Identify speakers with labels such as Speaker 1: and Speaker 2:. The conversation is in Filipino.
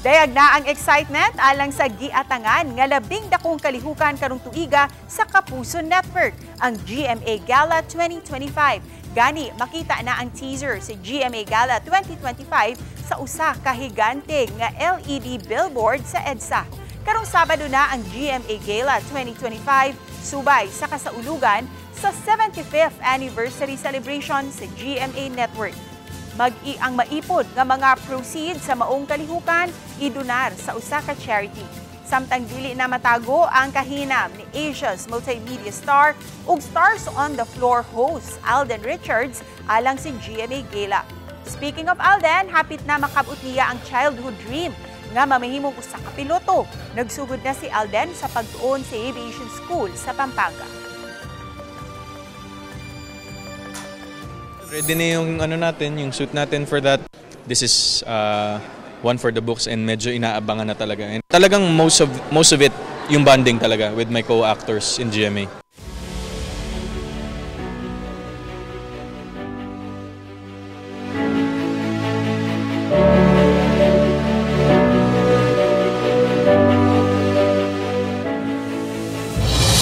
Speaker 1: Dayag na ang excitement alang sa giatangan nga labing dakong kalihukan karong tuiga sa Kapuso Network, ang GMA Gala 2025. Gani, makita na ang teaser sa GMA Gala 2025 sa usa ka higante nga LED billboard sa EDSA. Karong Sabado na ang GMA Gala 2025, subay sa kasaulugan sa 75th anniversary celebration sa GMA Network. Ang maipod nga mga proceeds sa maong kalihukan idonar sa usa ka charity. Samtang dili na matago ang kahinam ni Asia's multimedia star ug Stars on the Floor host Alden Richards alang si GMA Gala. Speaking of Alden, hapit na makabot niya ang childhood dream nga mamahimong usa ka piloto. Nagsugod na si Alden sa pagtuon sa aviation school sa Pampanga.
Speaker 2: Ready na yung natin, yung suit natin for that. This is one for the books and medyo inaabangan na talaga. And talagang most of it yung bonding talaga with my co-actors in GMA.